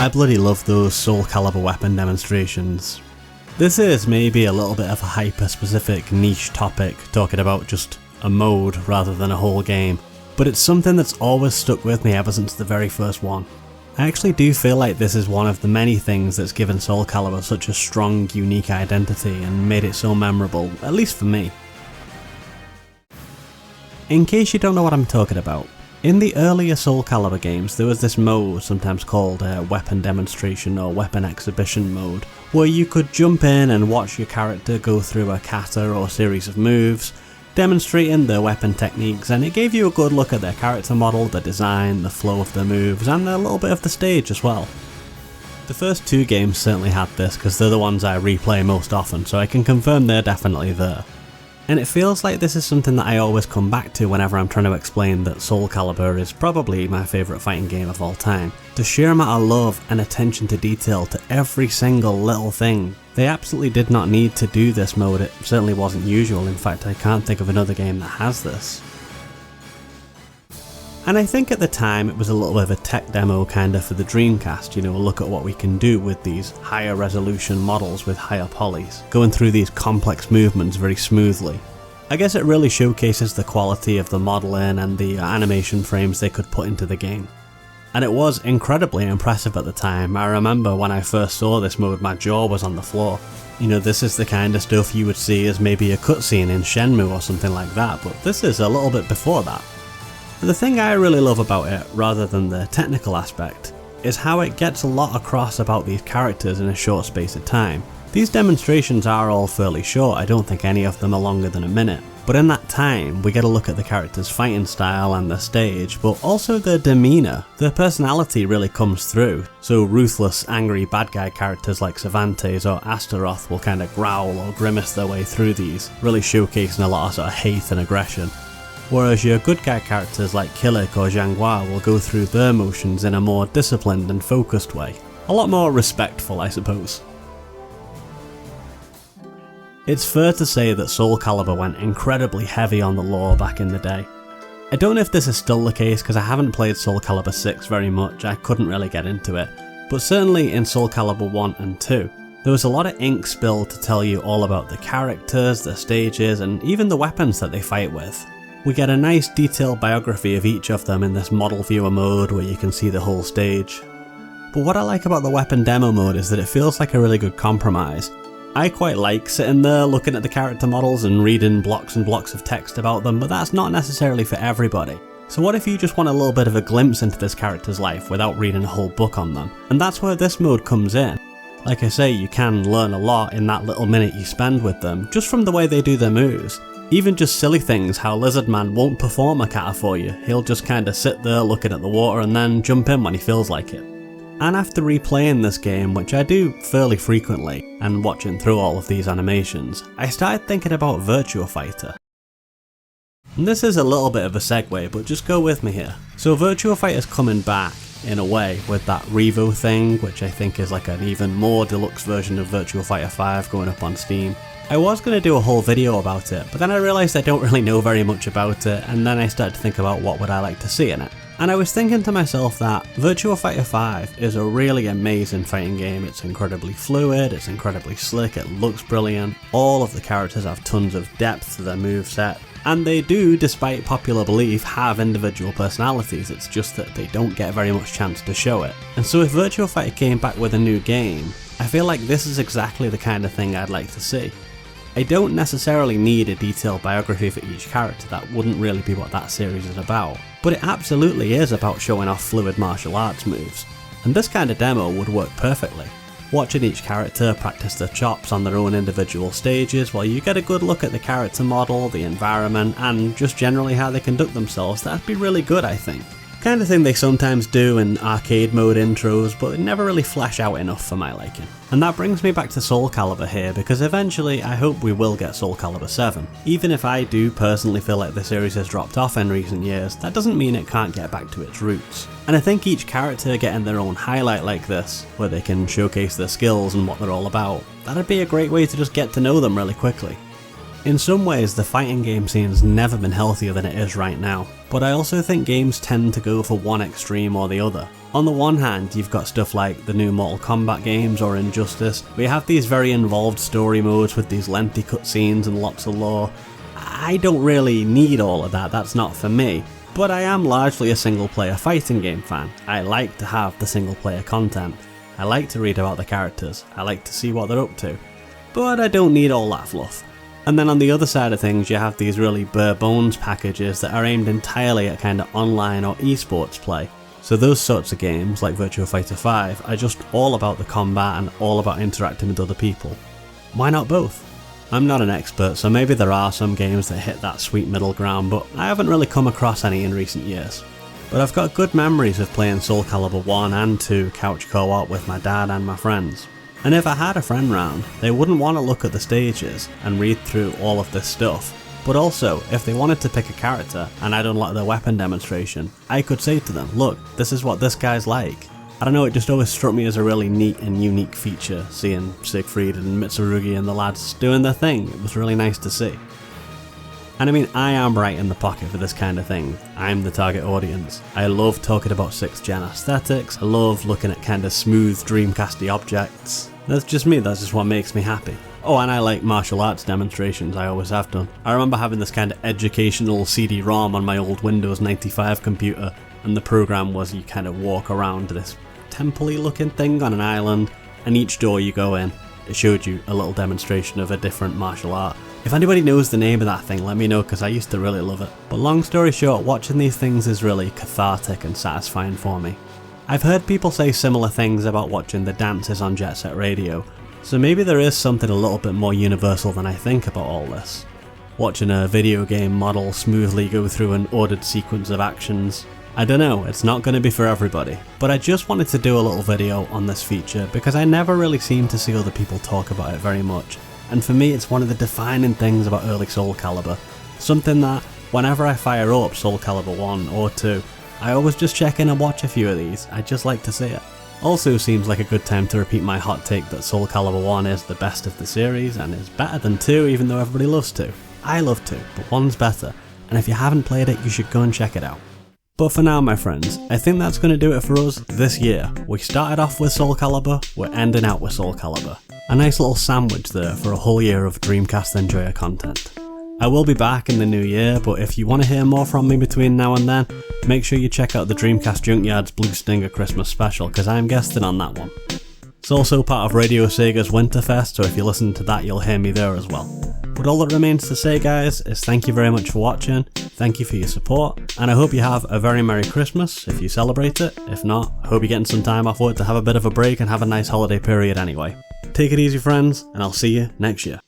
I bloody love those Soulcalibur weapon demonstrations. This is maybe a little bit of a hyper-specific niche topic, talking about just a mode rather than a whole game, but it's something that's always stuck with me ever since the very first one. I actually do feel like this is one of the many things that's given Soulcalibur such a strong, unique identity and made it so memorable, at least for me. In case you don't know what I'm talking about, in the earlier Soulcalibur games there was this mode, sometimes called a weapon demonstration or weapon exhibition mode, where you could jump in and watch your character go through a kata or series of moves, demonstrating their weapon techniques, and it gave you a good look at their character model, the design, the flow of their moves, and a little bit of the stage as well. The first two games certainly had this because they're the ones I replay most often, so I can confirm they're definitely there. And it feels like this is something that I always come back to whenever I'm trying to explain that Soulcalibur is probably my favourite fighting game of all time. The sheer amount of love and attention to detail to every single little thing. They absolutely did not need to do this mode, it certainly wasn't usual, in fact I can't think of another game that has this. And I think at the time it was a little bit of a tech demo kinda for the Dreamcast, you know, a look at what we can do with these higher resolution models with higher polys, going through these complex movements very smoothly. I guess it really showcases the quality of the modelling and the animation frames they could put into the game. And it was incredibly impressive at the time. I remember when I first saw this mode my jaw was on the floor. You know, this is the kind of stuff you would see as maybe a cutscene in Shenmue or something like that, but this is a little bit before that. The thing I really love about it, rather than the technical aspect, is how it gets a lot across about these characters in a short space of time. These demonstrations are all fairly short, I don't think any of them are longer than a minute, but in that time we get a look at the characters' fighting style and their stage, but also their demeanour. Their personality really comes through, so ruthless, angry bad guy characters like Cervantes or Astaroth will kind of growl or grimace their way through these, really showcasing a lot of sort of hate and aggression. Whereas your good guy characters like Killick or Zhanghua will go through their motions in a more disciplined and focused way. A lot more respectful, I suppose. It's fair to say that Soulcalibur went incredibly heavy on the lore back in the day. I don't know if this is still the case because I haven't played Soulcalibur 6 very much, I couldn't really get into it, but certainly in Soulcalibur 1 and 2, there was a lot of ink spilled to tell you all about the characters, the stages, and even the weapons that they fight with. We get a nice detailed biography of each of them in this model viewer mode where you can see the whole stage. But what I like about the weapon demo mode is that it feels like a really good compromise. I quite like sitting there looking at the character models and reading blocks and blocks of text about them, but that's not necessarily for everybody. So what if you just want a little bit of a glimpse into this character's life without reading a whole book on them? And that's where this mode comes in. Like I say, you can learn a lot in that little minute you spend with them, just from the way they do their moves. Even just silly things, how Lizardman won't perform a kata for you, he'll just kinda sit there looking at the water and then jump in when he feels like it. And after replaying this game, which I do fairly frequently, and watching through all of these animations, I started thinking about Virtua Fighter. And this is a little bit of a segue, but just go with me here. So Virtua Fighter's coming back, in a way, with that Revo thing, which I think is like an even more deluxe version of Virtua Fighter 5 going up on Steam. I was going to do a whole video about it, but then I realised I don't really know very much about it, and then I started to think about what would I like to see in it. And I was thinking to myself that Virtua Fighter 5 is a really amazing fighting game. It's incredibly fluid, it's incredibly slick, it looks brilliant, all of the characters have tons of depth to their moveset, and they do, despite popular belief, have individual personalities, it's just that they don't get very much chance to show it. And so if Virtua Fighter came back with a new game, I feel like this is exactly the kind of thing I'd like to see. I don't necessarily need a detailed biography for each character, that wouldn't really be what that series is about, but it absolutely is about showing off fluid martial arts moves, and this kind of demo would work perfectly. Watching each character practice their chops on their own individual stages while you get a good look at the character model, the environment, and just generally how they conduct themselves, that'd be really good I think. Kind of thing they sometimes do in arcade mode intros, but they never really flesh out enough for my liking. And that brings me back to Soulcalibur here, because eventually I hope we will get Soulcalibur 7. Even if I do personally feel like the series has dropped off in recent years, that doesn't mean it can't get back to its roots. And I think each character getting their own highlight like this, where they can showcase their skills and what they're all about, that'd be a great way to just get to know them really quickly. In some ways, the fighting game scene's never been healthier than it is right now, but I also think games tend to go for one extreme or the other. On the one hand, you've got stuff like the new Mortal Kombat games or Injustice, where you have these very involved story modes with these lengthy cutscenes and lots of lore. I don't really need all of that, that's not for me, but I am largely a single player fighting game fan. I like to have the single player content. I like to read about the characters, I like to see what they're up to, but I don't need all that fluff. And then on the other side of things, you have these really bare bones packages that are aimed entirely at kind of online or esports play. So those sorts of games, like Virtua Fighter 5, are just all about the combat and all about interacting with other people. Why not both? I'm not an expert, so maybe there are some games that hit that sweet middle ground, but I haven't really come across any in recent years. But I've got good memories of playing Soulcalibur 1 and 2 couch co-op with my dad and my friends. And if I had a friend round, they wouldn't want to look at the stages and read through all of this stuff. But also, if they wanted to pick a character and I'd unlock their weapon demonstration, I could say to them, look, this is what this guy's like. I don't know, it just always struck me as a really neat and unique feature, seeing Siegfried and Mitsurugi and the lads doing their thing. It was really nice to see. And I mean, I am right in the pocket for this kind of thing. I'm the target audience. I love talking about 6th gen aesthetics, I love looking at kind of smooth Dreamcasty objects. That's just me, that's just what makes me happy. Oh, and I like martial arts demonstrations, I always have done. I remember having this kind of educational CD-ROM on my old Windows 95 computer, and the program was you kind of walk around this temple-y looking thing on an island, and each door you go in, it showed you a little demonstration of a different martial art. If anybody knows the name of that thing, let me know, because I used to really love it. But long story short, watching these things is really cathartic and satisfying for me. I've heard people say similar things about watching the dances on Jet Set Radio, so maybe there is something a little bit more universal than I think about all this. Watching a video game model smoothly go through an ordered sequence of actions. I don't know, it's not going to be for everybody, but I just wanted to do a little video on this feature because I never really seem to see other people talk about it very much, and for me it's one of the defining things about early Soulcalibur, something that whenever I fire up Soulcalibur 1 or 2, I always just check in and watch a few of these. I just like to see it. Also seems like a good time to repeat my hot take that Soulcalibur 1 is the best of the series and is better than 2 even though everybody loves 2. I love 2, but 1's better, and if you haven't played it you should go and check it out. But for now my friends, I think that's going to do it for us this year. We started off with Soulcalibur, we're ending out with Soulcalibur. A nice little sandwich there for a whole year of Dreamcast Enjoyer content. I will be back in the new year, but if you want to hear more from me between now and then, make sure you check out the Dreamcast Junkyard's Blue Stinger Christmas special, because I'm guesting on that one. It's also part of Radio Sega's Winterfest, so if you listen to that you'll hear me there as well. But all that remains to say guys is thank you very much for watching, thank you for your support, and I hope you have a very Merry Christmas if you celebrate it. If not, I hope you're getting some time off work to have a bit of a break and have a nice holiday period anyway. Take it easy friends, and I'll see you next year.